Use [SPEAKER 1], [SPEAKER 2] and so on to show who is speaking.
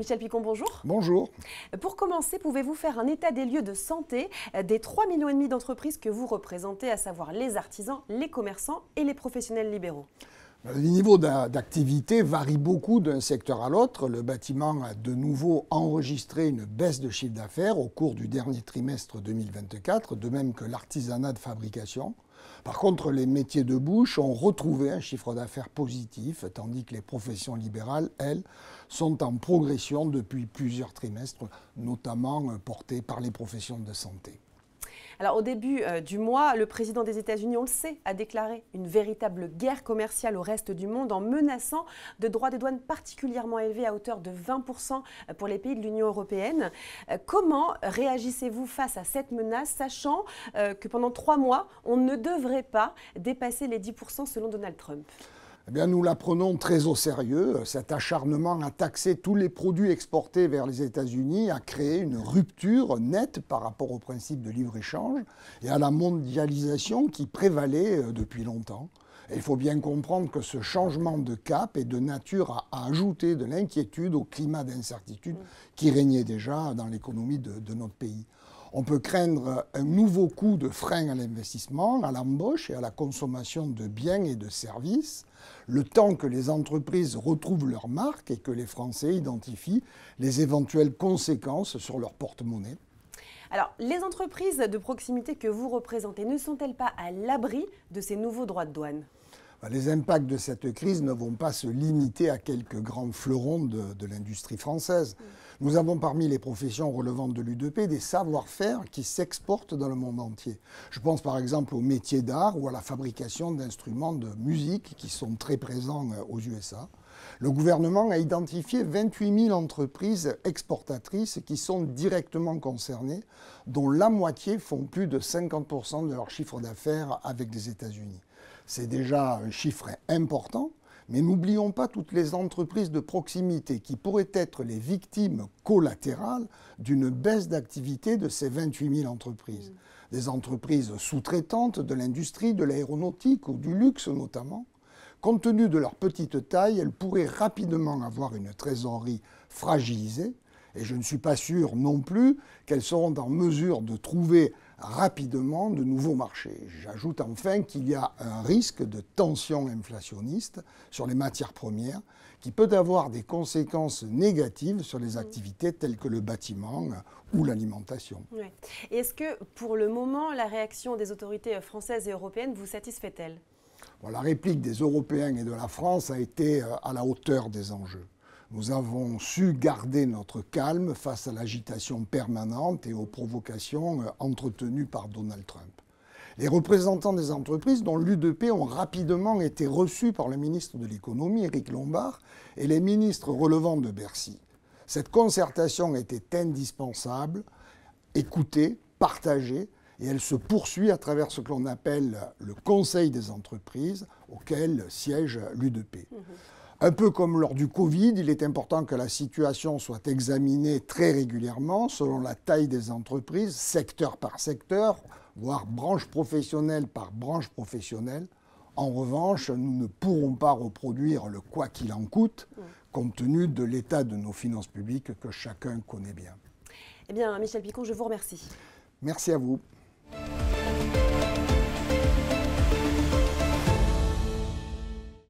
[SPEAKER 1] Michel Picon, bonjour.
[SPEAKER 2] Bonjour.
[SPEAKER 1] Pour commencer, pouvez-vous faire un état des lieux de santé des 3,5 millions d'entreprises que vous représentez, à savoir les artisans, les commerçants et les professionnels libéraux?
[SPEAKER 2] Le niveau d'activité varie beaucoup d'un secteur à l'autre. Le bâtiment a de nouveau enregistré une baisse de chiffre d'affaires au cours du dernier trimestre 2024, de même que l'artisanat de fabrication. Par contre, les métiers de bouche ont retrouvé un chiffre d'affaires positif, tandis que les professions libérales, elles, sont en progression depuis plusieurs trimestres, notamment portées par les professions de santé.
[SPEAKER 1] Alors, au début du mois, le président des États-Unis, on le sait, a déclaré une véritable guerre commerciale au reste du monde en menaçant de droits de douane particulièrement élevés à hauteur de 20% pour les pays de l'Union européenne. Comment réagissez-vous face à cette menace, sachant que pendant 3 mois, on ne devrait pas dépasser les 10% selon Donald Trump ?
[SPEAKER 2] Eh bien, nous la prenons très au sérieux. Cet acharnement à taxer tous les produits exportés vers les États-Unis a créé une rupture nette par rapport au principe de libre-échange et à la mondialisation qui prévalait depuis longtemps. Et il faut bien comprendre que ce changement de cap est de nature à ajouter de l'inquiétude au climat d'incertitude qui régnait déjà dans l'économie de notre pays. On peut craindre un nouveau coup de frein à l'investissement, à l'embauche et à la consommation de biens et de services, le temps que les entreprises retrouvent leur marque et que les Français identifient les éventuelles conséquences sur leur porte-monnaie.
[SPEAKER 1] Alors, les entreprises de proximité que vous représentez ne sont-elles pas à l'abri de ces nouveaux droits de douane ?
[SPEAKER 2] Les impacts de cette crise ne vont pas se limiter à quelques grands fleurons de l'industrie française. Nous avons parmi les professions relevant de l'UDP des savoir-faire qui s'exportent dans le monde entier. Je pense par exemple aux métiers d'art ou à la fabrication d'instruments de musique qui sont très présents aux USA. Le gouvernement a identifié 28 000 entreprises exportatrices qui sont directement concernées, dont la moitié font plus de 50% de leur chiffre d'affaires avec les États-Unis. C'est déjà un chiffre important, mais n'oublions pas toutes les entreprises de proximité qui pourraient être les victimes collatérales d'une baisse d'activité de ces 28 000 entreprises. Des entreprises sous-traitantes de l'industrie, de l'aéronautique ou du luxe notamment. Compte tenu de leur petite taille, elles pourraient rapidement avoir une trésorerie fragilisée et je ne suis pas sûr non plus qu'elles seront en mesure de trouver rapidement de nouveaux marchés. J'ajoute enfin qu'il y a un risque de tension inflationniste sur les matières premières qui peut avoir des conséquences négatives sur les activités telles que le bâtiment ou l'alimentation.
[SPEAKER 1] Oui. Et est-ce que, pour le moment, la réaction des autorités françaises et européennes vous satisfait-elle ?
[SPEAKER 2] La réplique des Européens et de la France a été à la hauteur des enjeux. Nous avons su garder notre calme face à l'agitation permanente et aux provocations entretenues par Donald Trump. Les représentants des entreprises, dont l'UDP, ont rapidement été reçus par le ministre de l'économie, Éric Lombard, et les ministres relevant de Bercy. Cette concertation était indispensable, écoutée, partagée, et elle se poursuit à travers ce que l'on appelle le Conseil des entreprises, auquel siège l'UDP. Un peu comme lors du Covid, il est important que la situation soit examinée très régulièrement selon la taille des entreprises, secteur par secteur, voire branche professionnelle par branche professionnelle. En revanche, nous ne pourrons pas reproduire le quoi qu'il en coûte, compte tenu de l'état de nos finances publiques que chacun connaît bien.
[SPEAKER 1] Eh bien, Michel Picon, je vous remercie.
[SPEAKER 2] Merci à vous.